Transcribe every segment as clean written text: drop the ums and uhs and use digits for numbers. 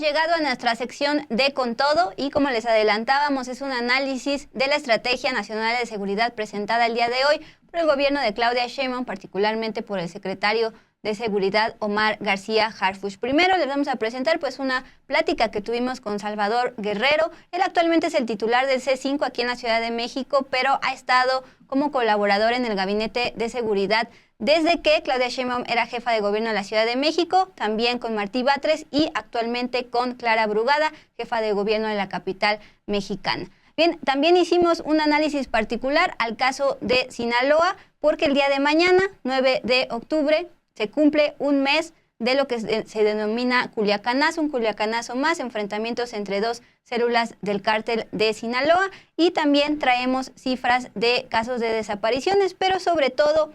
Llegado a nuestra sección de Con Todo y como les adelantábamos es un análisis de la Estrategia Nacional de Seguridad presentada el día de hoy por el gobierno de Claudia Sheinbaum, particularmente por el secretario de Seguridad Omar García Harfuch. Primero les vamos a presentar pues una plática que tuvimos con Salvador Guerrero. Él actualmente es el titular del C5 aquí en la Ciudad de México, pero ha estado como colaborador en el Gabinete de Seguridad desde que Claudia Sheinbaum era jefa de gobierno de la Ciudad de México, también con Martí Batres y actualmente con Clara Brugada, jefa de gobierno de la capital mexicana. Bien, también hicimos un análisis particular al caso de Sinaloa, porque el día de mañana, 9 de octubre, se cumple un mes de lo que se denomina Culiacanazo, un Culiacanazo más, enfrentamientos entre dos células del cártel de Sinaloa, y también traemos cifras de casos de desapariciones, pero sobre todo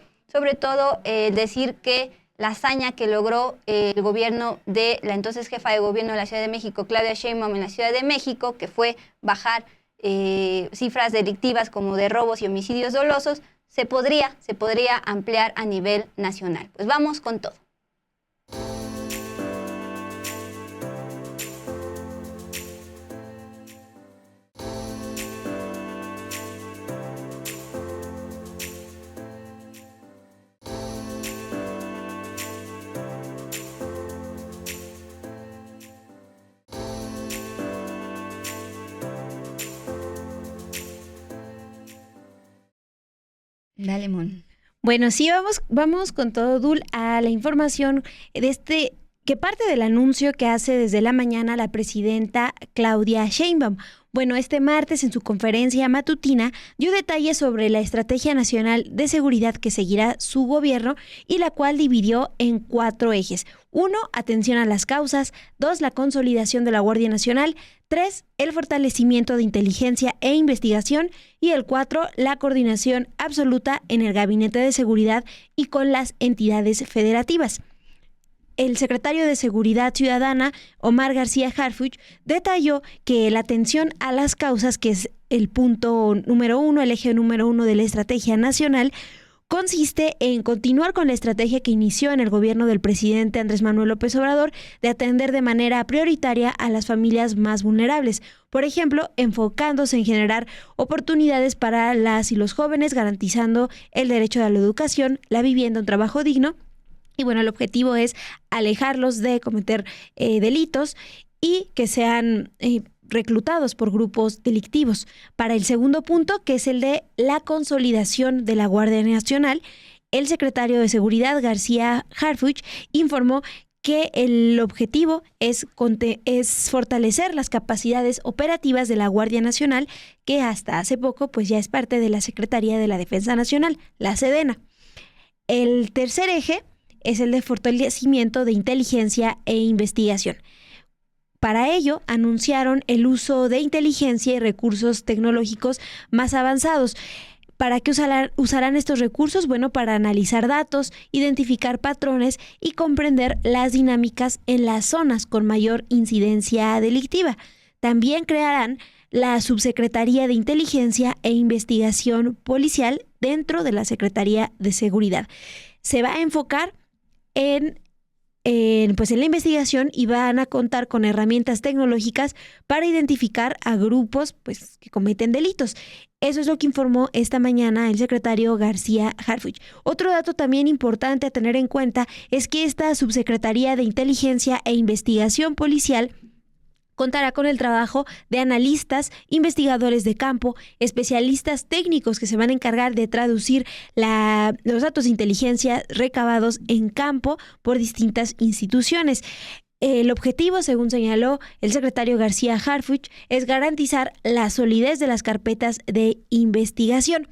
decir que la hazaña que logró el gobierno de la entonces jefa de gobierno de la Ciudad de México, Claudia Sheinbaum, en la Ciudad de México, que fue bajar cifras delictivas como de robos y homicidios dolosos, se podría ampliar a nivel nacional. Pues vamos con todo. Dale, Mon. Bueno, sí, vamos con todo, Dul, a la información de que parte del anuncio que hace desde la mañana la presidenta Claudia Sheinbaum. Bueno, este martes en su conferencia matutina dio detalles sobre la Estrategia Nacional de Seguridad que seguirá su gobierno y la cual dividió en 4 ejes. 1, atención a las causas. 2, la consolidación de la Guardia Nacional. 3, el fortalecimiento de inteligencia e investigación. Y el 4, la coordinación absoluta en el Gabinete de Seguridad y con las entidades federativas. El secretario de Seguridad Ciudadana, Omar García Harfuch, detalló que la atención a las causas, que es el punto número 1, el eje número 1 de la Estrategia Nacional, consiste en continuar con la estrategia que inició en el gobierno del presidente Andrés Manuel López Obrador de atender de manera prioritaria a las familias más vulnerables. Por ejemplo, enfocándose en generar oportunidades para las y los jóvenes, garantizando el derecho a la educación, la vivienda, un trabajo digno. Y bueno, el objetivo es alejarlos de cometer delitos y que sean reclutados por grupos delictivos. Para el segundo punto, que es el de la consolidación de la Guardia Nacional, el secretario de Seguridad, García Harfuch, informó que el objetivo es fortalecer las capacidades operativas de la Guardia Nacional, que hasta hace poco pues ya es parte de la Secretaría de la Defensa Nacional, la Sedena. El tercer eje es el de fortalecimiento de inteligencia e investigación. Para ello, anunciaron el uso de inteligencia y recursos tecnológicos más avanzados. ¿Para qué usarán estos recursos? Bueno, para analizar datos, identificar patrones y comprender las dinámicas en las zonas con mayor incidencia delictiva. También crearán la Subsecretaría de Inteligencia e Investigación Policial dentro de la Secretaría de Seguridad. Se va a enfocar en la investigación y van a contar con herramientas tecnológicas para identificar a grupos pues, que cometen delitos. Eso es lo que informó esta mañana el secretario García Harfuch. Otro dato también importante a tener en cuenta es que esta Subsecretaría de Inteligencia e Investigación Policial contará con el trabajo de analistas, investigadores de campo, especialistas técnicos que se van a encargar de traducir los datos de inteligencia recabados en campo por distintas instituciones. El objetivo, según señaló el secretario García Harfuch, es garantizar la solidez de las carpetas de investigación.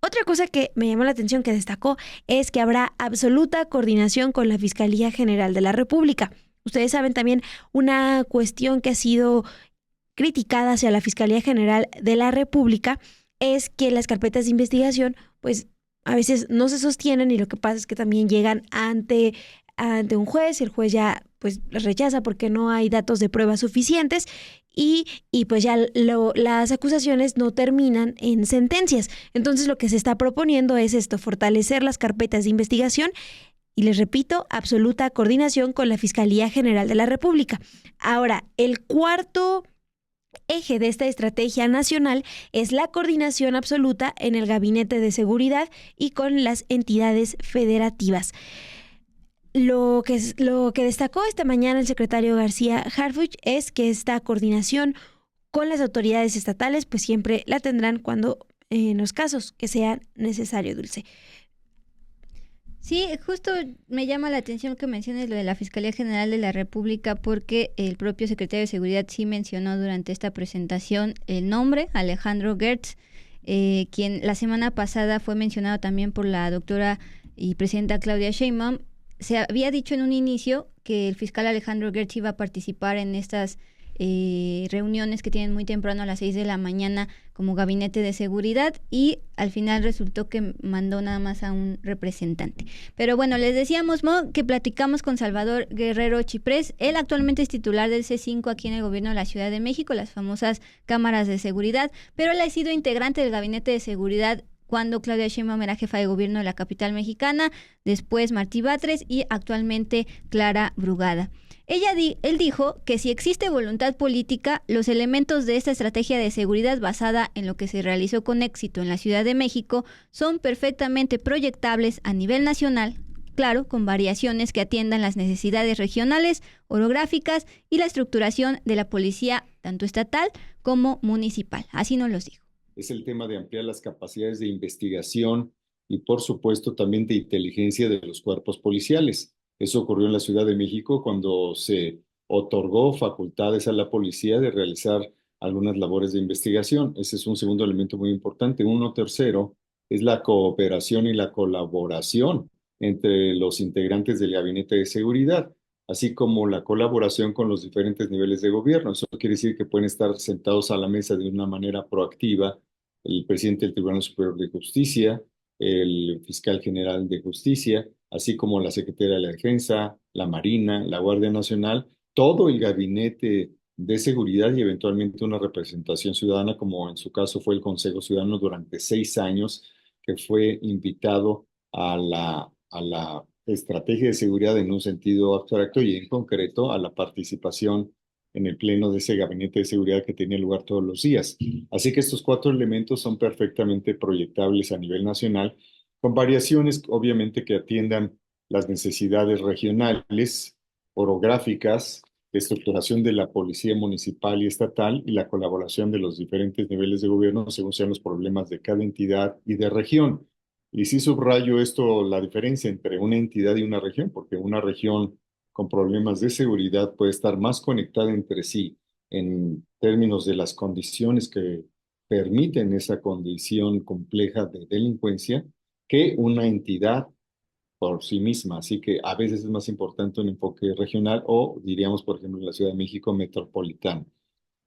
Otra cosa que me llamó la atención, que destacó, es que habrá absoluta coordinación con la Fiscalía General de la República. Ustedes saben también una cuestión que ha sido criticada hacia la Fiscalía General de la República es que las carpetas de investigación pues a veces no se sostienen y lo que pasa es que también llegan ante un juez y el juez ya pues las rechaza porque no hay datos de prueba suficientes y pues ya las acusaciones no terminan en sentencias. Entonces lo que se está proponiendo es esto, fortalecer las carpetas de investigación y les repito, absoluta coordinación con la Fiscalía General de la República. Ahora, el cuarto eje de esta estrategia nacional es la coordinación absoluta en el Gabinete de Seguridad y con las entidades federativas. Lo que destacó esta mañana el secretario García Harfuch es que esta coordinación con las autoridades estatales pues siempre la tendrán cuando en los casos que sean necesarios, Dulce. Sí, justo me llama la atención que menciones lo de la Fiscalía General de la República, porque el propio secretario de Seguridad sí mencionó durante esta presentación el nombre, Alejandro Gertz, quien la semana pasada fue mencionado también por la doctora y presidenta Claudia Sheinbaum. Se había dicho en un inicio que el fiscal Alejandro Gertz iba a participar en estas reuniones que tienen muy temprano a las 6 de la mañana como gabinete de seguridad, y al final resultó que mandó nada más a un representante. Pero bueno, les decíamos, Mo, que platicamos con Salvador Guerrero Chiprés. Él actualmente es titular del C5 aquí en el gobierno de la Ciudad de México, las famosas cámaras de seguridad, pero él ha sido integrante del gabinete de seguridad cuando Claudia Sheinbaum era jefa de gobierno de la capital mexicana, después Martí Batres y actualmente Clara Brugada. Él dijo que si existe voluntad política, los elementos de esta estrategia de seguridad basada en lo que se realizó con éxito en la Ciudad de México son perfectamente proyectables a nivel nacional, claro, con variaciones que atiendan las necesidades regionales, orográficas y la estructuración de la policía, tanto estatal como municipal. Así nos los dijo. Es el tema de ampliar las capacidades de investigación y, por supuesto, también de inteligencia de los cuerpos policiales. Eso ocurrió en la Ciudad de México cuando se otorgó facultades a la policía de realizar algunas labores de investigación. Ese es un segundo elemento muy importante. Uno tercero es la cooperación y la colaboración entre los integrantes del Gabinete de Seguridad, así como la colaboración con los diferentes niveles de gobierno. Eso quiere decir que pueden estar sentados a la mesa de una manera proactiva el presidente del Tribunal Superior de Justicia, el fiscal general de Justicia, así como la Secretaría de la Defensa, la Marina, la Guardia Nacional, todo el gabinete de seguridad y eventualmente una representación ciudadana, como en su caso fue el Consejo Ciudadano durante 6 años, que fue invitado a la estrategia de seguridad en un sentido abstracto y en concreto a la participación en el pleno de ese gabinete de seguridad que tiene lugar todos los días. Así que estos 4 elementos son perfectamente proyectables a nivel nacional, con variaciones obviamente que atiendan las necesidades regionales, orográficas, de estructuración de la policía municipal y estatal y la colaboración de los diferentes niveles de gobierno según sean los problemas de cada entidad y de región. Y sí subrayo esto, la diferencia entre una entidad y una región, porque una región con problemas de seguridad puede estar más conectada entre sí en términos de las condiciones que permiten esa condición compleja de delincuencia que una entidad por sí misma. Así que a veces es más importante un enfoque regional o, diríamos, por ejemplo, en la Ciudad de México, metropolitano.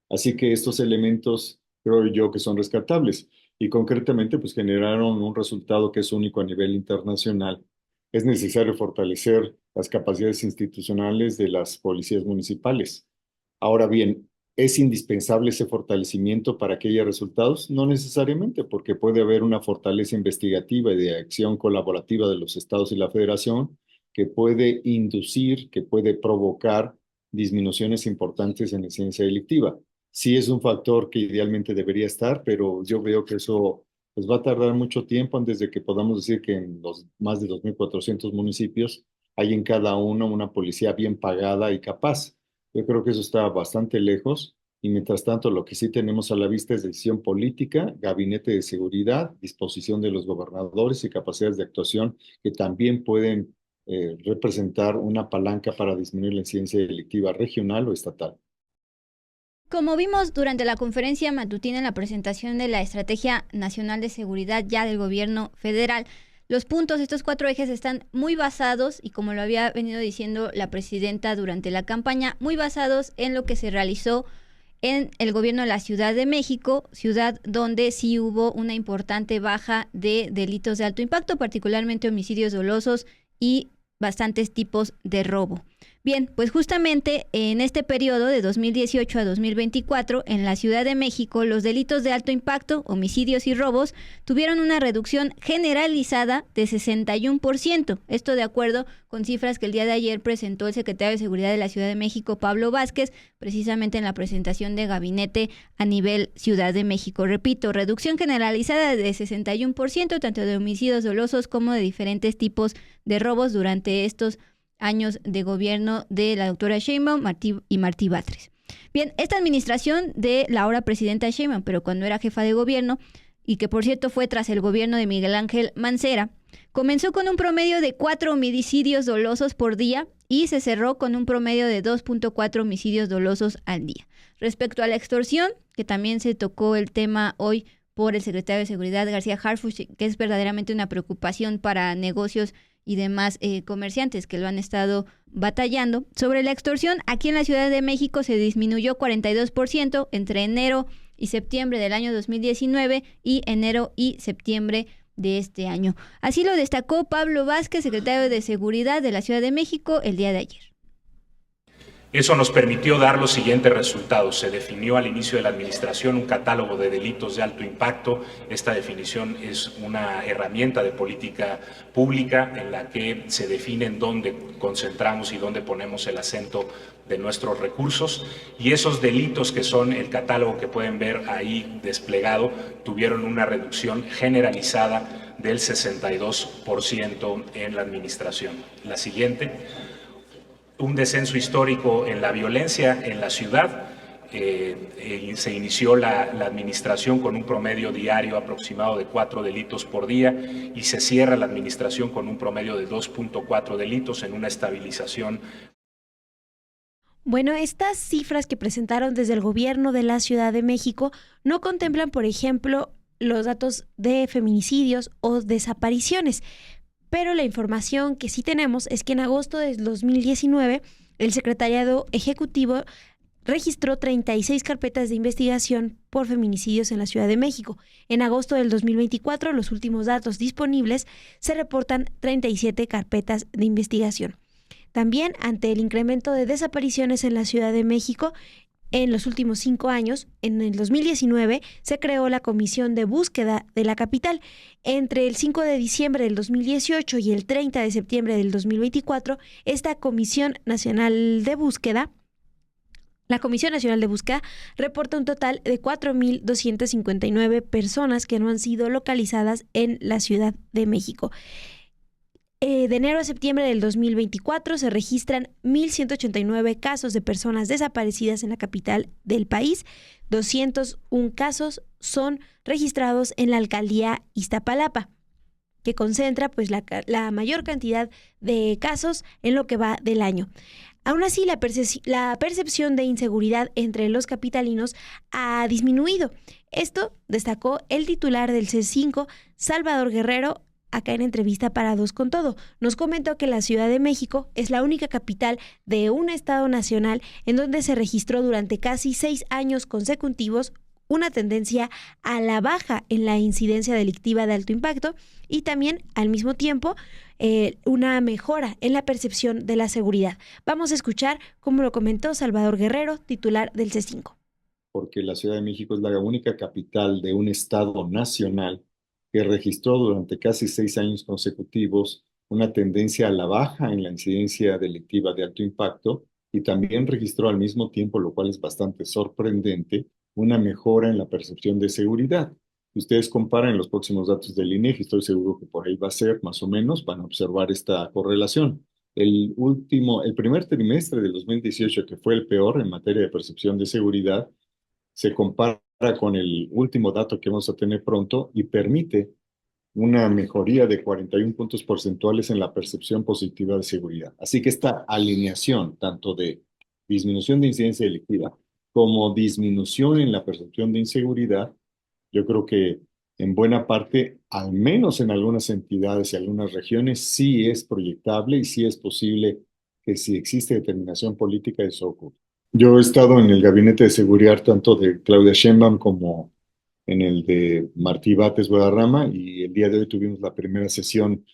Así que estos elementos creo yo que son rescatables y concretamente pues generaron un resultado que es único a nivel internacional. Es necesario fortalecer las capacidades institucionales de las policías municipales. Ahora bien, ¿es indispensable ese fortalecimiento para que haya resultados? No necesariamente, porque puede haber una fortaleza investigativa y de acción colaborativa de los estados y la federación que puede inducir, que puede provocar disminuciones importantes en la incidencia delictiva. Sí es un factor que idealmente debería estar, pero yo veo que eso pues, va a tardar mucho tiempo antes de que podamos decir que en los más de 2.400 municipios hay en cada uno una policía bien pagada y capaz. Yo creo que eso está bastante lejos y mientras tanto lo que sí tenemos a la vista es decisión política, gabinete de seguridad, disposición de los gobernadores y capacidades de actuación que también pueden representar una palanca para disminuir la incidencia delictiva regional o estatal. Como vimos durante la conferencia matutina en la presentación de la Estrategia Nacional de Seguridad ya del gobierno federal, los puntos, estos 4 ejes están muy basados, y como lo había venido diciendo la presidenta durante la campaña, muy basados en lo que se realizó en el gobierno de la Ciudad de México, ciudad donde sí hubo una importante baja de delitos de alto impacto, particularmente homicidios dolosos y bastantes tipos de robo. Bien, pues justamente en este periodo de 2018 a 2024, en la Ciudad de México, los delitos de alto impacto, homicidios y robos, tuvieron una reducción generalizada de 61%. Esto de acuerdo con cifras que el día de ayer presentó el secretario de Seguridad de la Ciudad de México, Pablo Vázquez, precisamente en la presentación de gabinete a nivel Ciudad de México. Repito, reducción generalizada de 61%, tanto de homicidios dolosos como de diferentes tipos de robos durante estos años de gobierno de la doctora Sheinbaum y Martí Batres. Bien, esta administración de la ahora presidenta Sheinbaum, pero cuando era jefa de gobierno, y que por cierto fue tras el gobierno de Miguel Ángel Mancera, comenzó con un promedio de 4 homicidios dolosos por día y se cerró con un promedio de 2.4 homicidios dolosos al día. Respecto a la extorsión, que también se tocó el tema hoy por el secretario de Seguridad García Harfuch, que es verdaderamente una preocupación para negocios y demás comerciantes que lo han estado batallando. Sobre la extorsión, aquí en la Ciudad de México se disminuyó 42% entre enero y septiembre del año 2019 y enero y septiembre de este año. Así lo destacó Pablo Vázquez, secretario de Seguridad de la Ciudad de México, el día de ayer. Eso nos permitió dar los siguientes resultados. Se definió al inicio de la administración un catálogo de delitos de alto impacto. Esta definición es una herramienta de política pública en la que se define en dónde concentramos y dónde ponemos el acento de nuestros recursos. Y esos delitos que son el catálogo que pueden ver ahí desplegado tuvieron una reducción generalizada del 62% en la administración. La siguiente. Un descenso histórico en la violencia en la ciudad. Se inició la administración con un promedio diario aproximado de 4 delitos por día y se cierra la administración con un promedio de 2.4 delitos en una estabilización. Bueno, estas cifras que presentaron desde el gobierno de la Ciudad de México no contemplan, por ejemplo, los datos de feminicidios o desapariciones. Pero la información que sí tenemos es que en agosto de 2019 el Secretariado Ejecutivo registró 36 carpetas de investigación por feminicidios en la Ciudad de México. En agosto del 2024, los últimos datos disponibles, se reportan 37 carpetas de investigación. También, ante el incremento de desapariciones en la Ciudad de México, en los últimos 5 años, en el 2019, se creó la Comisión de Búsqueda de la capital. Entre el 5 de diciembre del 2018 y el 30 de septiembre del 2024, esta Comisión Nacional de Búsqueda, la Comisión Nacional de Búsqueda, reporta un total de 4.259 personas que no han sido localizadas en la Ciudad de México. De enero a septiembre del 2024 se registran 1.189 casos de personas desaparecidas en la capital del país. 201 casos son registrados en la alcaldía Iztapalapa, que concentra pues la mayor cantidad de casos en lo que va del año. Aún así, la percepción de inseguridad entre los capitalinos ha disminuido. Esto destacó el titular del C5, Salvador Guerrero, acá en entrevista para Dos con Todo. Nos comentó que la Ciudad de México es la única capital de un estado nacional en donde se registró durante casi 6 años consecutivos una tendencia a la baja en la incidencia delictiva de alto impacto y también al mismo tiempo una mejora en la percepción de la seguridad. Vamos a escuchar cómo lo comentó Salvador Guerrero, titular del C5. Porque la Ciudad de México es la única capital de un estado nacional que registró durante casi 6 años consecutivos una tendencia a la baja en la incidencia delictiva de alto impacto y también registró al mismo tiempo, lo cual es bastante sorprendente, una mejora en la percepción de seguridad. Si ustedes comparan los próximos datos del INEGI, estoy seguro que por ahí va a ser más o menos, van a observar esta correlación. El primer trimestre del 2018, que fue el peor en materia de percepción de seguridad, se compara con el último dato que vamos a tener pronto y permite una mejoría de 41 puntos porcentuales en la percepción positiva de seguridad. Así que esta alineación, tanto de disminución de incidencia delictiva como disminución en la percepción de inseguridad, yo creo que en buena parte, al menos en algunas entidades y algunas regiones, sí es proyectable y sí es posible que si existe determinación política eso ocurra. Yo he estado en el gabinete de seguridad tanto de Claudia Sheinbaum como en el de Martí Batres Guadarrama y el día de hoy tuvimos la primera sesión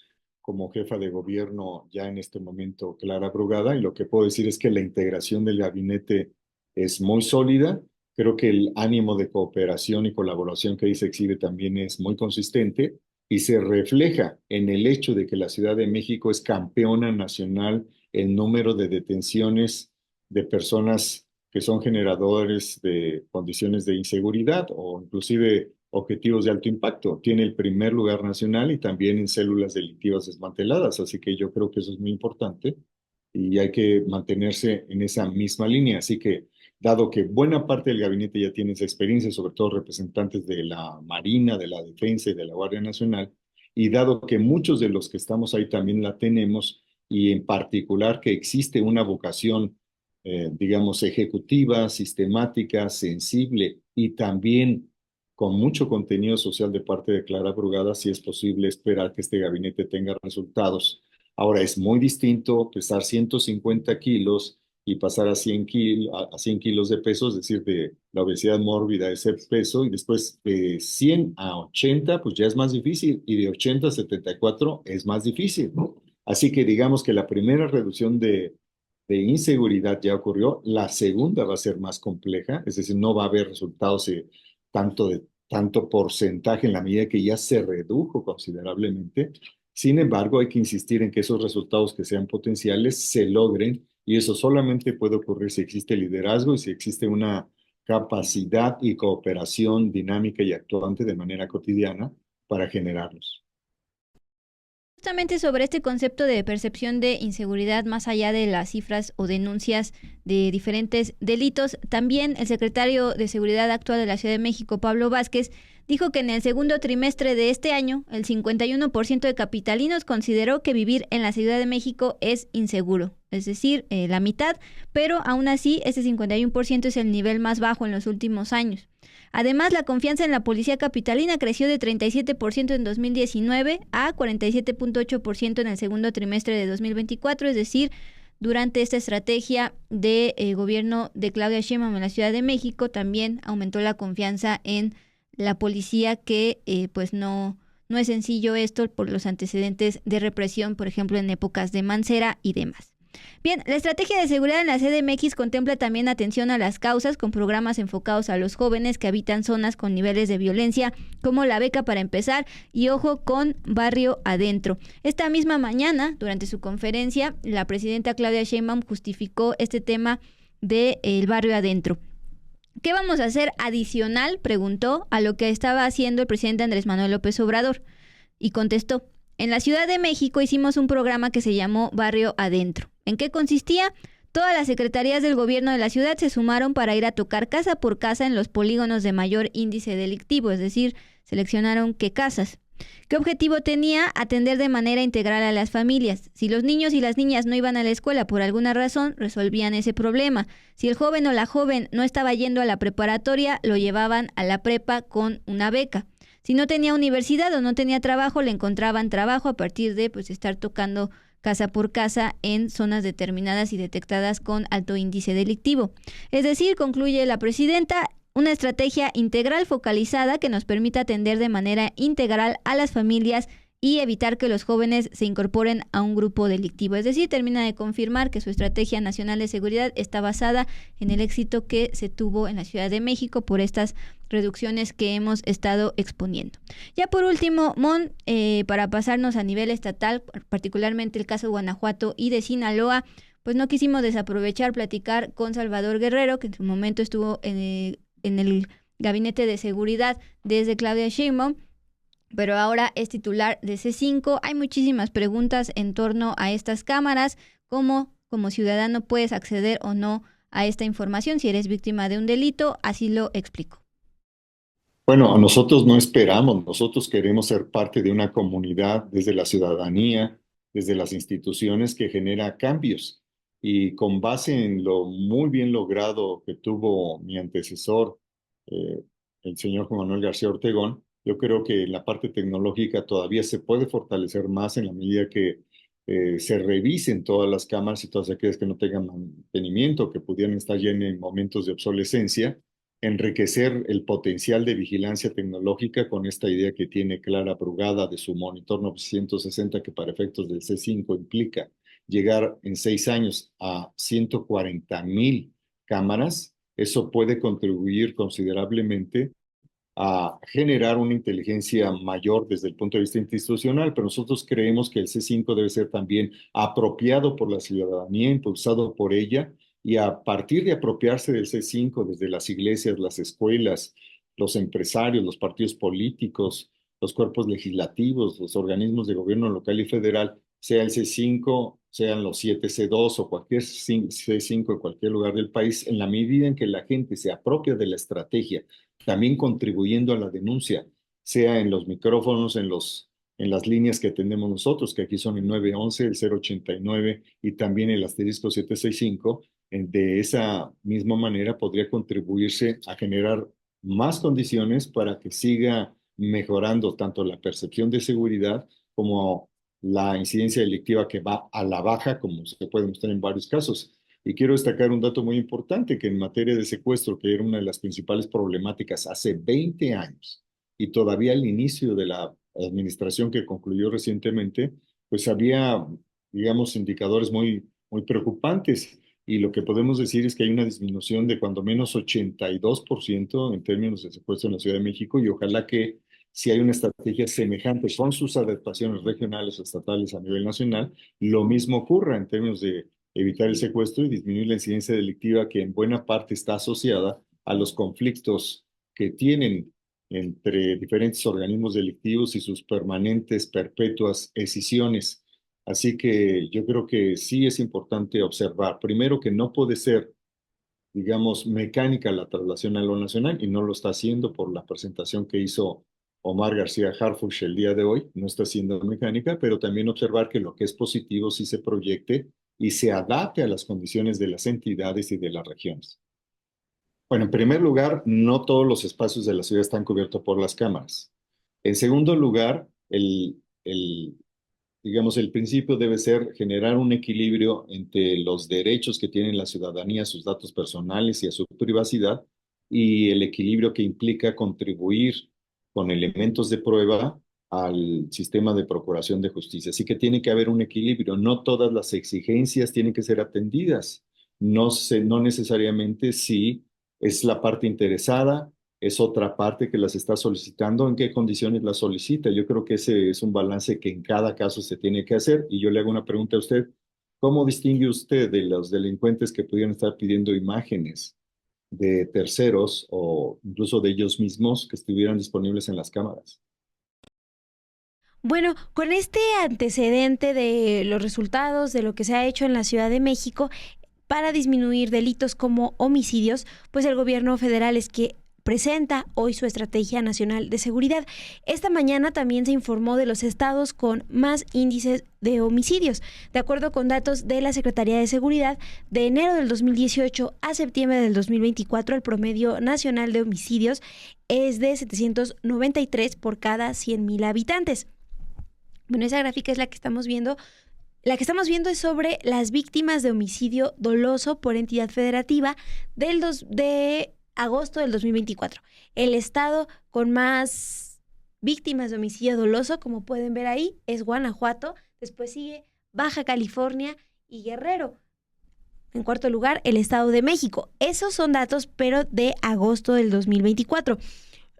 como jefa de gobierno ya en este momento Clara Brugada, y lo que puedo decir es que la integración del gabinete es muy sólida. Creo que el ánimo de cooperación y colaboración que ahí se exhibe también es muy consistente y se refleja en el hecho de que la Ciudad de México es campeona nacional en número de detenciones de personas que son generadores de condiciones de inseguridad o inclusive objetivos de alto impacto. Tiene el primer lugar nacional y también en células delictivas desmanteladas, así que yo creo que eso es muy importante y hay que mantenerse en esa misma línea. Así que, dado que buena parte del gabinete ya tiene esa experiencia, sobre todo representantes de la Marina, de la Defensa y de la Guardia Nacional, y dado que muchos de los que estamos ahí también la tenemos, y en particular que existe una vocación, digamos, ejecutiva, sistemática, sensible y también con mucho contenido social de parte de Clara Brugada, si es posible esperar que este gabinete tenga resultados. Ahora, es muy distinto pesar 150 kilos y pasar a 100 kilos de peso, es decir, de la obesidad mórbida, ese peso, y después de 100 a 80, pues ya es más difícil, y de 80 a 74 es más difícil, ¿no? Así que digamos que la primera reducción de inseguridad ya ocurrió, la segunda va a ser más compleja, es decir, no va a haber resultados tanto porcentaje en la medida que ya se redujo considerablemente. Sin embargo, hay que insistir en que esos resultados que sean potenciales se logren, y eso solamente puede ocurrir si existe liderazgo y si existe una capacidad y cooperación dinámica y actuante de manera cotidiana para generarlos. Justamente sobre este concepto de percepción de inseguridad, más allá de las cifras o denuncias de diferentes delitos, también el secretario de Seguridad actual de la Ciudad de México, Pablo Vázquez, dijo que en el segundo trimestre de este año, el 51% de capitalinos consideró que vivir en la Ciudad de México es inseguro, es decir, la mitad, pero aún así ese 51% es el nivel más bajo en los últimos años. Además, la confianza en la policía capitalina creció de 37% en 2019 a 47.8% en el segundo trimestre de 2024, es decir, durante esta estrategia de gobierno de Claudia Sheinbaum en la Ciudad de México, también aumentó la confianza en la policía, que pues no es sencillo esto por los antecedentes de represión, por ejemplo, en épocas de Mancera y demás. Bien, la estrategia de seguridad en la CDMX contempla también atención a las causas con programas enfocados a los jóvenes que habitan zonas con niveles de violencia, como la beca para empezar y ojo con Barrio Adentro. Esta misma mañana, durante su conferencia, la presidenta Claudia Sheinbaum justificó este tema del Barrio Adentro. ¿Qué vamos a hacer adicional?, preguntó, a lo que estaba haciendo el presidente Andrés Manuel López Obrador. Y contestó: en la Ciudad de México hicimos un programa que se llamó Barrio Adentro. ¿En qué consistía? Todas las secretarías del gobierno de la ciudad se sumaron para ir a tocar casa por casa en los polígonos de mayor índice delictivo, es decir, seleccionaron qué casas. ¿Qué objetivo tenía? Atender de manera integral a las familias. Si los niños y las niñas no iban a la escuela por alguna razón, resolvían ese problema. Si el joven o la joven no estaba yendo a la preparatoria, lo llevaban a la prepa con una beca. Si no tenía universidad o no tenía trabajo, le encontraban trabajo a partir de estar tocando casa por casa en zonas determinadas y detectadas con alto índice delictivo. Es decir, concluye la presidenta, una estrategia integral focalizada que nos permita atender de manera integral a las familias y evitar que los jóvenes se incorporen a un grupo delictivo. Es decir, termina de confirmar que su estrategia nacional de seguridad está basada en el éxito que se tuvo en la Ciudad de México por estas reducciones que hemos estado exponiendo. Ya por último, Mon, para pasarnos a nivel estatal, particularmente el caso de Guanajuato y de Sinaloa, pues no quisimos desaprovechar platicar con Salvador Guerrero, que en su momento estuvo en el gabinete de seguridad desde Claudia Sheinbaum, pero ahora es titular de C5. Hay muchísimas preguntas en torno a estas cámaras, cómo como ciudadano puedes acceder o no a esta información si eres víctima de un delito, así lo explico. Bueno, nosotros no esperamos, nosotros queremos ser parte de una comunidad desde la ciudadanía, desde las instituciones, que genera cambios. Y con base en lo muy bien logrado que tuvo mi antecesor, el señor Juan Manuel García Ortegón, yo creo que la parte tecnológica todavía se puede fortalecer más en la medida que se revisen todas las cámaras y todas aquellas que no tengan mantenimiento, que pudieran estar ya en momentos de obsolescencia, enriquecer el potencial de vigilancia tecnológica con esta idea que tiene Clara Brugada de su monitor 960, que para efectos del C5 implica llegar en 6 años a 140,000 cámaras. Eso puede contribuir considerablemente a generar una inteligencia mayor desde el punto de vista institucional, pero nosotros creemos que el C5 debe ser también apropiado por la ciudadanía, impulsado por ella, y a partir de apropiarse del C5 desde las iglesias, las escuelas, los empresarios, los partidos políticos, los cuerpos legislativos, los organismos de gobierno local y federal, sea el C5, sean los 7 C2 o cualquier C5 en cualquier lugar del país, en la medida en que la gente se apropia de la estrategia, también contribuyendo a la denuncia, sea en los micrófonos, en las líneas que tenemos nosotros, que aquí son el 911, el 089 y también el asterisco 765, de esa misma manera podría contribuirse a generar más condiciones para que siga mejorando tanto la percepción de seguridad como la incidencia delictiva, que va a la baja, como se puede mostrar en varios casos. Y quiero destacar un dato muy importante, que en materia de secuestro, que era una de las principales problemáticas hace 20 años, y todavía al inicio de la administración que concluyó recientemente, pues había, digamos, indicadores muy preocupantes. Y lo que podemos decir es que hay una disminución de cuando menos 82% en términos de secuestro en la Ciudad de México, y ojalá que si hay una estrategia semejante con sus adaptaciones regionales o estatales a nivel nacional, lo mismo ocurra en términos de evitar el secuestro y disminuir la incidencia delictiva, que en buena parte está asociada a los conflictos que tienen entre diferentes organismos delictivos y sus permanentes, perpetuas escisiones. Así que yo creo que sí es importante observar, primero, que no puede ser, digamos, mecánica la traslación a lo nacional, y no lo está haciendo por la presentación que hizo Omar García Harfuch el día de hoy, no está siendo mecánica, pero también observar que lo que es positivo sí se proyecte y se adapte a las condiciones de las entidades y de las regiones. Bueno, en primer lugar, no todos los espacios de la ciudad están cubiertos por las cámaras. En segundo lugar, digamos, el principio debe ser generar un equilibrio entre los derechos que tiene la ciudadanía a sus datos personales y a su privacidad, y el equilibrio que implica contribuir con elementos de prueba al sistema de procuración de justicia. Así que tiene que haber un equilibrio. No todas las exigencias tienen que ser atendidas. No necesariamente si es la parte interesada, es otra parte que las está solicitando, en qué condiciones las solicita. Yo creo que ese es un balance que en cada caso se tiene que hacer. Y yo le hago una pregunta a usted: ¿cómo distingue usted de los delincuentes que pudieran estar pidiendo imágenes de terceros o incluso de ellos mismos que estuvieran disponibles en las cámaras? Bueno, con este antecedente de los resultados de lo que se ha hecho en la Ciudad de México para disminuir delitos como homicidios, pues el gobierno federal es que presenta hoy su Estrategia Nacional de Seguridad. Esta mañana también se informó de los estados con más índices de homicidios. De acuerdo con datos de la Secretaría de Seguridad, de enero del 2018 a septiembre del 2024, el promedio nacional de homicidios es de 793 por cada 100,000 habitantes. Bueno, esa gráfica es la que estamos viendo. La que estamos viendo es sobre las víctimas de homicidio doloso por entidad federativa de agosto del 2024. El estado con más víctimas de homicidio doloso, como pueden ver ahí, es Guanajuato. Después sigue Baja California y Guerrero. En cuarto lugar, el Estado de México. Esos son datos, pero de agosto del 2024.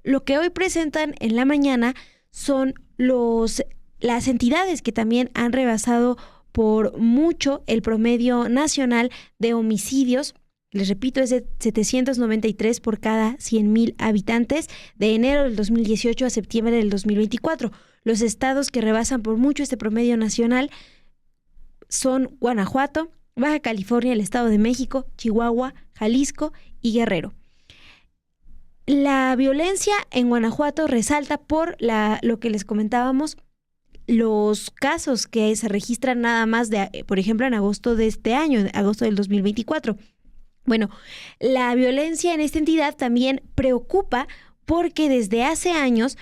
Lo que hoy presentan en la mañana son las entidades que también han rebasado por mucho el promedio nacional de homicidios. Les repito, es de 793 por cada 100,000 habitantes de enero del 2018 a septiembre del 2024. Los estados que rebasan por mucho este promedio nacional son Guanajuato, Baja California, el Estado de México, Chihuahua, Jalisco y Guerrero. La violencia en Guanajuato resalta por lo que les comentábamos, los casos que se registran nada más por ejemplo, en agosto de este año, agosto del 2024. Bueno, la violencia en esta entidad también preocupa porque desde hace años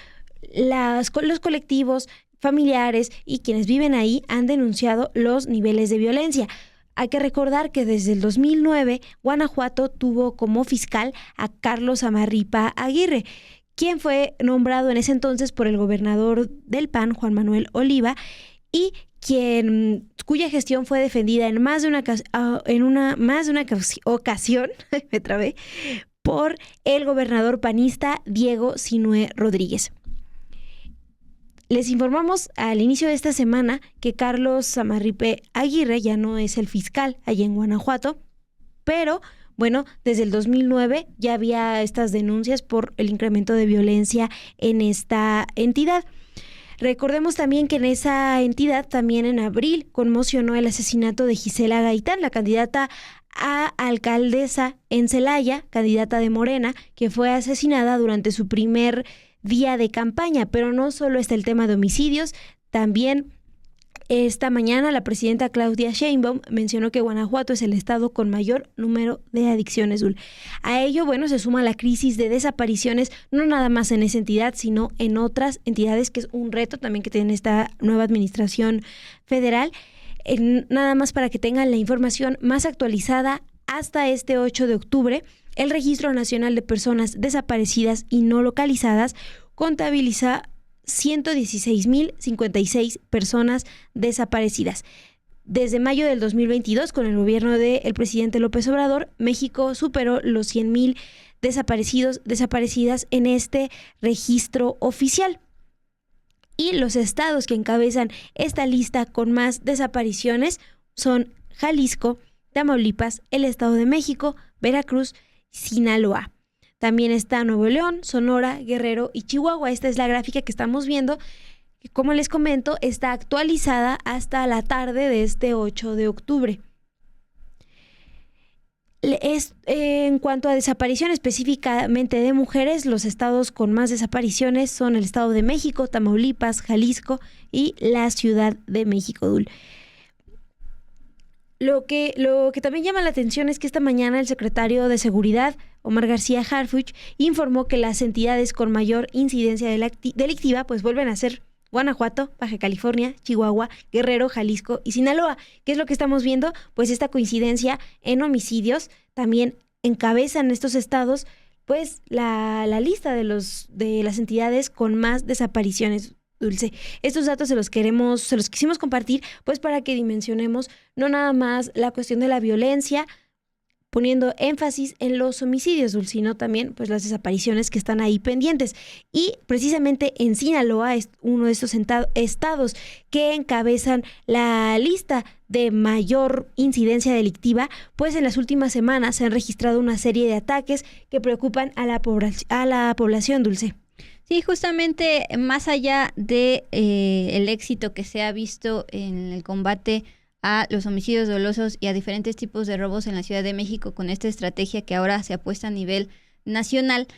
los colectivos familiares y quienes viven ahí han denunciado los niveles de violencia. Hay que recordar que desde el 2009 Guanajuato tuvo como fiscal a Carlos Amarripa Aguirre, quien fue nombrado en ese entonces por el gobernador del PAN, Juan Manuel Oliva, y cuya gestión fue defendida en más de una ocasión me trabé, por el gobernador panista Diego Sinué Rodríguez. Les informamos al inicio de esta semana que Carlos Amarripe Aguirre ya no es el fiscal allá en Guanajuato, pero bueno, desde el 2009 ya había estas denuncias por el incremento de violencia en esta entidad. Recordemos también que en esa entidad también en abril conmocionó el asesinato de Gisela Gaitán, la candidata a alcaldesa en Celaya, candidata de Morena, que fue asesinada durante su primer día de campaña. Pero no solo está el tema de homicidios, también esta mañana la presidenta Claudia Sheinbaum mencionó que Guanajuato es el estado con mayor número de adicciones, Dul. A ello, bueno, se suma la crisis de desapariciones, no nada más en esa entidad, sino en otras entidades, que es un reto también que tiene esta nueva administración federal. Nada más para que tengan la información más actualizada, hasta este 8 de octubre, el Registro Nacional de Personas Desaparecidas y No Localizadas contabiliza 116,056 personas desaparecidas. Desde mayo del 2022, con el gobierno del presidente López Obrador, México superó los 100,000 desaparecidas en este registro oficial. Y los estados que encabezan esta lista con más desapariciones son Jalisco, Tamaulipas, el Estado de México, Veracruz, Sinaloa. También está Nuevo León, Sonora, Guerrero y Chihuahua. Esta es la gráfica que estamos viendo, que, como les comento, está actualizada hasta la tarde de este 8 de octubre. En cuanto a desaparición específicamente de mujeres, los estados con más desapariciones son el Estado de México, Tamaulipas, Jalisco y la Ciudad de México, Dul. Lo que también llama la atención es que esta mañana el secretario de Seguridad, Omar García Harfuch, informó que las entidades con mayor incidencia delictiva pues vuelven a ser Guanajuato, Baja California, Chihuahua, Guerrero, Jalisco y Sinaloa. ¿Qué es lo que estamos viendo? Pues esta coincidencia en homicidios. También encabezan estos estados pues la lista de las entidades con más desapariciones, Dulce. Estos datos se los quisimos compartir pues para que dimensionemos no nada más la cuestión de la violencia, poniendo énfasis en los homicidios, Dulce, sino también pues las desapariciones que están ahí pendientes. Y precisamente en Sinaloa es uno de estos estados que encabezan la lista de mayor incidencia delictiva, pues en las últimas semanas se han registrado una serie de ataques que preocupan a la población, Dulce. Sí, justamente más allá de el éxito que se ha visto en el combate a los homicidios dolosos y a diferentes tipos de robos en la Ciudad de México con esta estrategia que ahora se apuesta a nivel nacional,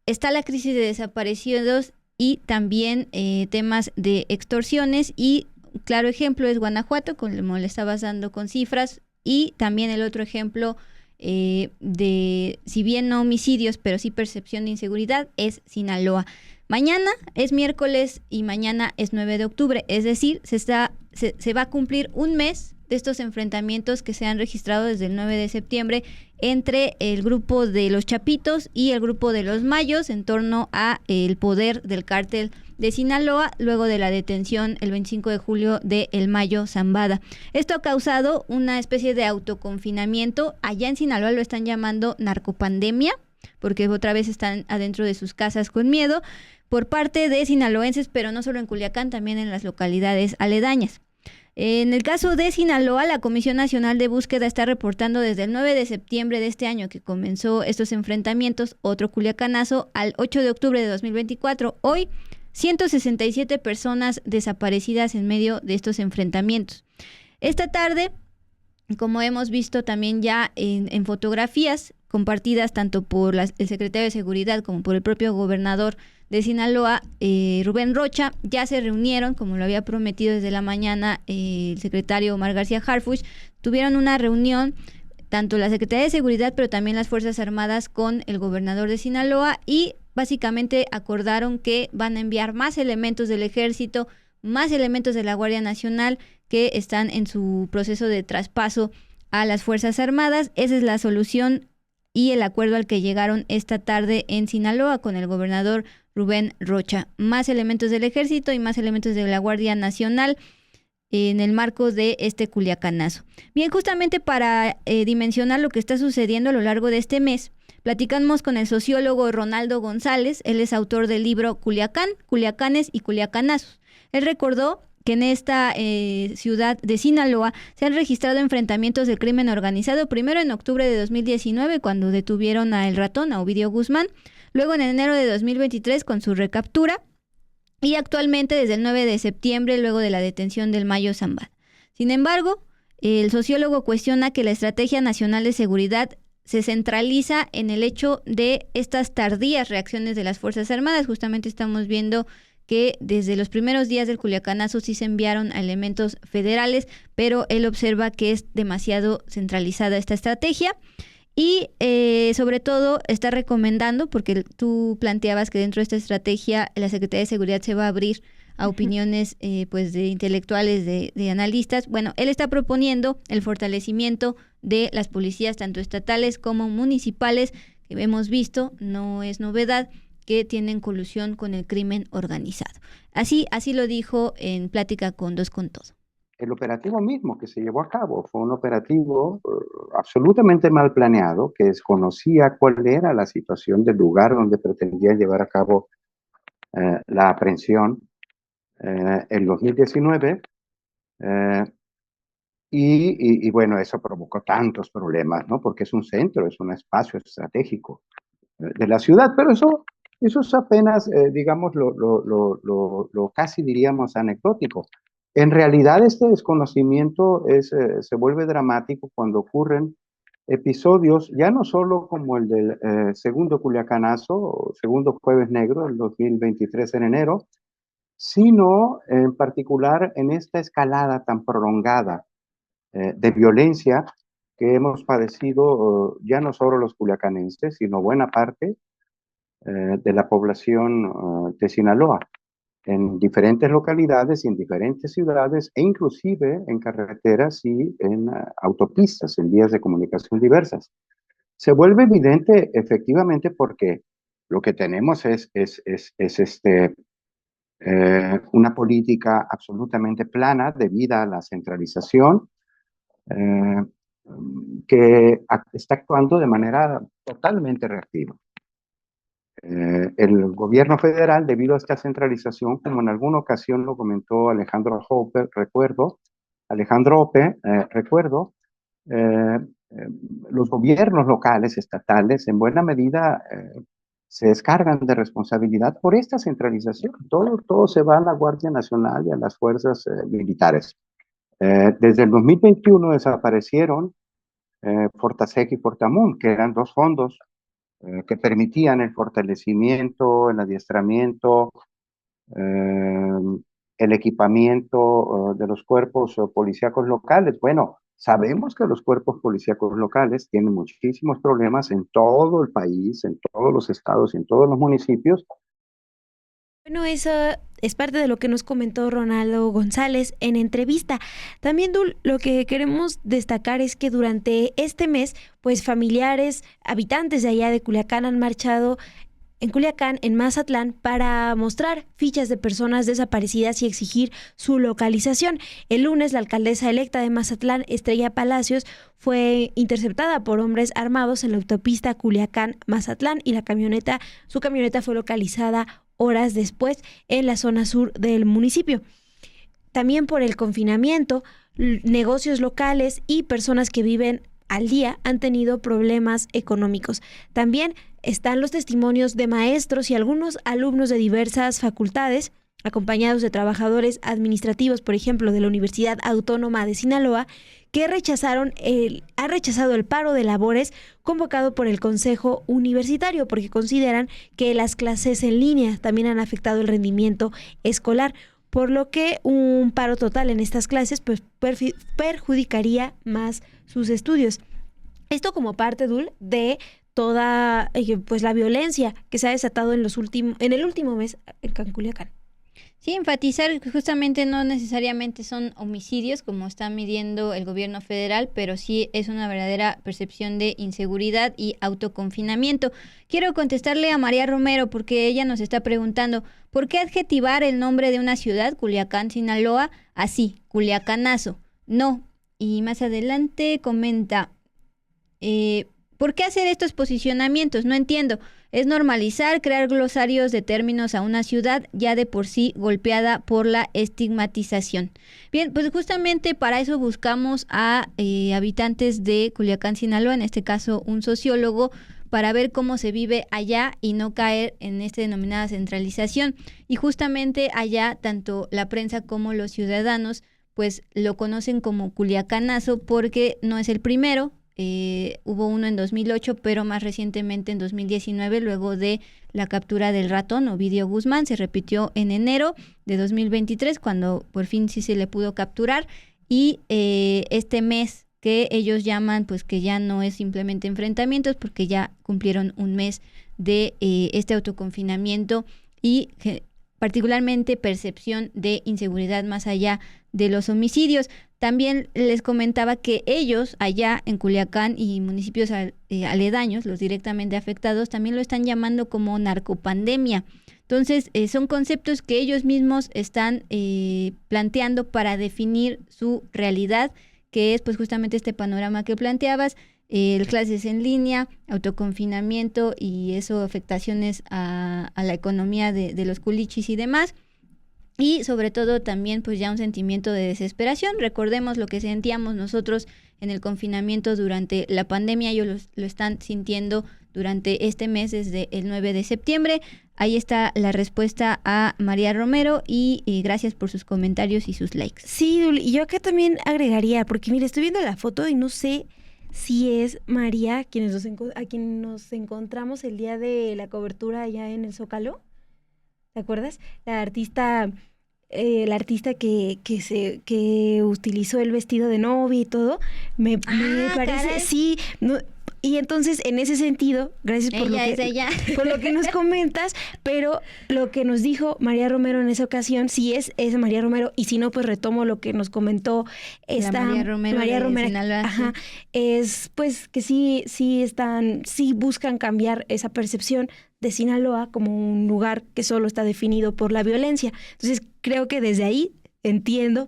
está la crisis de desaparecidos y también temas de extorsiones, y claro ejemplo es Guanajuato, como le estabas dando con cifras, y también el otro ejemplo de, si bien no homicidios, pero sí percepción de inseguridad, es Sinaloa. Mañana es miércoles y mañana es 9 de octubre, es decir, se va a cumplir un mes de estos enfrentamientos que se han registrado desde el 9 de septiembre entre el grupo de los Chapitos y el grupo de los Mayos en torno a el poder del cártel de Sinaloa, luego de la detención el 25 de julio de El Mayo Zambada. Esto ha causado una especie de autoconfinamiento. Allá en Sinaloa lo están llamando narcopandemia, porque otra vez están adentro de sus casas con miedo, por parte de sinaloenses, pero no solo en Culiacán, también en las localidades aledañas. En el caso de Sinaloa, la Comisión Nacional de Búsqueda está reportando desde el 9 de septiembre de este año que comenzó estos enfrentamientos, otro culiacanazo, al 8 de octubre de 2024. Hoy, 167 personas desaparecidas en medio de estos enfrentamientos. Esta tarde, como hemos visto también ya en fotografías compartidas tanto por el secretario de Seguridad como por el propio gobernador de Sinaloa, Rubén Rocha, ya se reunieron, como lo había prometido desde la mañana el secretario Omar García Harfuch. Tuvieron una reunión, tanto la Secretaría de Seguridad, pero también las Fuerzas Armadas con el gobernador de Sinaloa, y básicamente acordaron que van a enviar más elementos del Ejército, más elementos de la Guardia Nacional que están en su proceso de traspaso a las Fuerzas Armadas. Esa es la solución y el acuerdo al que llegaron esta tarde en Sinaloa con el gobernador Rubén Rocha. Más elementos del Ejército y más elementos de la Guardia Nacional en el marco de este Culiacanazo. Bien, justamente para dimensionar lo que está sucediendo a lo largo de este mes, platicamos con el sociólogo Ronaldo González. Él es autor del libro Culiacán, Culiacanes y Culiacanazos. Él recordó que en esta ciudad de Sinaloa se han registrado enfrentamientos del crimen organizado, primero en octubre de 2019, cuando detuvieron a El Ratón, a Ovidio Guzmán, luego en enero de 2023 con su recaptura, y actualmente desde el 9 de septiembre, luego de la detención del Mayo Zambada. Sin embargo, el sociólogo cuestiona que la Estrategia Nacional de Seguridad se centraliza en el hecho de estas tardías reacciones de las Fuerzas Armadas. Justamente estamos viendo que desde los primeros días del Culiacanazo sí se enviaron a elementos federales, pero él observa que es demasiado centralizada esta estrategia y sobre todo está recomendando, porque tú planteabas que dentro de esta estrategia la Secretaría de Seguridad se va a abrir a opiniones pues de intelectuales, de analistas. Bueno, él está proponiendo el fortalecimiento de las policías, tanto estatales como municipales, que hemos visto, no es novedad, que tienen colusión con el crimen organizado. Así lo dijo en plática con Dos con Todo. El operativo mismo que se llevó a cabo fue un operativo absolutamente mal planeado, que desconocía cuál era la situación del lugar donde pretendía llevar a cabo la aprehensión en 2019. Y bueno, eso provocó tantos problemas, ¿no? Porque es un centro, es un espacio estratégico de la ciudad, pero eso es apenas, digamos, lo casi diríamos anecdótico. En realidad, este desconocimiento se vuelve dramático cuando ocurren episodios, ya no solo como el del segundo Culiacanazo, o segundo Jueves Negro, del 2023 en enero, sino en particular en esta escalada tan prolongada de violencia que hemos padecido ya no solo los culiacanenses, sino buena parte de la población de Sinaloa, en diferentes localidades y en diferentes ciudades, e inclusive en carreteras y en autopistas, en vías de comunicación diversas. Se vuelve evidente efectivamente porque lo que tenemos es una política absolutamente plana debido a la centralización, que está actuando de manera totalmente reactiva. El gobierno federal, debido a esta centralización, como en alguna ocasión lo comentó Alejandro Ope, recuerdo, los gobiernos locales, estatales, en buena medida se descargan de responsabilidad por esta centralización. Todo se va a la Guardia Nacional y a las fuerzas militares. Desde el 2021 desaparecieron Fortasec y Fortamun, que eran dos fondos que permitían el fortalecimiento, el adiestramiento, el equipamiento de los cuerpos policíacos locales. Bueno, sabemos que los cuerpos policíacos locales tienen muchísimos problemas en todo el país, en todos los estados y en todos los municipios. Bueno, eso es parte de lo que nos comentó Ronaldo González en entrevista. También, Dul, lo que queremos destacar es que durante este mes, pues familiares, habitantes de allá de Culiacán han marchado en Culiacán, en Mazatlán, para mostrar fichas de personas desaparecidas y exigir su localización. El lunes, la alcaldesa electa de Mazatlán, Estrella Palacios, fue interceptada por hombres armados en la autopista Culiacán-Mazatlán y su camioneta fue localizada horas después en la zona sur del municipio. También por el confinamiento, negocios locales y personas que viven al día han tenido problemas económicos. También están los testimonios de maestros y algunos alumnos de diversas facultades, acompañados de trabajadores administrativos, por ejemplo, de la Universidad Autónoma de Sinaloa, que ha rechazado el paro de labores convocado por el Consejo Universitario, porque consideran que las clases en línea también han afectado el rendimiento escolar, por lo que un paro total en estas clases pues perjudicaría más sus estudios. Esto como parte, Dul, de toda pues la violencia que se ha desatado en el último mes en Culiacán. Sí, enfatizar que justamente no necesariamente son homicidios como está midiendo el gobierno federal, pero sí es una verdadera percepción de inseguridad y autoconfinamiento. Quiero contestarle a María Romero porque ella nos está preguntando, ¿por qué adjetivar el nombre de una ciudad, Culiacán, Sinaloa, así, Culiacanazo? No. Y más adelante comenta, ¿por qué hacer estos posicionamientos? No entiendo. Es normalizar, crear glosarios de términos a una ciudad ya de por sí golpeada por la estigmatización. Bien, pues justamente para eso buscamos a habitantes de Culiacán, Sinaloa, en este caso un sociólogo, para ver cómo se vive allá y no caer en esta denominada centralización. Y justamente allá, tanto la prensa como los ciudadanos, pues lo conocen como Culiacanazo porque no es el primero. Hubo uno en 2008, pero más recientemente en 2019, luego de la captura del ratón Ovidio Guzmán, se repitió en enero de 2023, cuando por fin sí se le pudo capturar, y este mes que ellos llaman, pues que ya no es simplemente enfrentamientos, porque ya cumplieron un mes de este autoconfinamiento y particularmente percepción de inseguridad más allá de los homicidios. También les comentaba que ellos allá en Culiacán y municipios aledaños, los directamente afectados, también lo están llamando como narcopandemia. Entonces, son conceptos que ellos mismos están planteando para definir su realidad, que es pues justamente este panorama que planteabas, clases en línea, autoconfinamiento y eso afectaciones a la economía de los culichis y demás. Y sobre todo también pues ya un sentimiento de desesperación. Recordemos lo que sentíamos nosotros en el confinamiento durante la pandemia. Ellos lo están sintiendo durante este mes desde el 9 de septiembre. Ahí está la respuesta a María Romero y gracias por sus comentarios y sus likes. Sí, Dul, y yo acá también agregaría, porque mira, estoy viendo la foto y no sé si es María a quien nos encontramos el día de la cobertura allá en el Zócalo. ¿Te acuerdas? La artista que utilizó el vestido de novia y todo, me parece, caray. sí, no, y entonces en ese sentido, gracias por lo que nos comentas, pero lo que nos dijo María Romero en esa ocasión, si es María Romero, y si no, pues retomo lo que nos comentó esta María Romero de Sinaloa, ajá, es pues que sí buscan cambiar esa percepción de Sinaloa como un lugar que solo está definido por la violencia. Entonces creo que desde ahí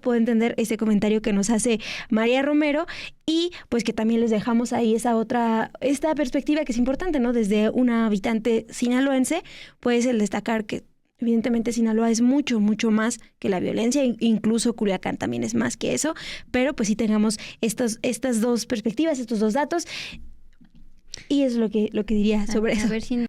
puedo entender ese comentario que nos hace María Romero y pues que también les dejamos ahí esta perspectiva que es importante, ¿no? Desde una habitante sinaloense, pues el destacar que evidentemente Sinaloa es mucho, mucho más que la violencia, incluso Culiacán también es más que eso, pero pues sí tengamos estas dos perspectivas, estos dos datos y es lo que diría sobre eso. A ver si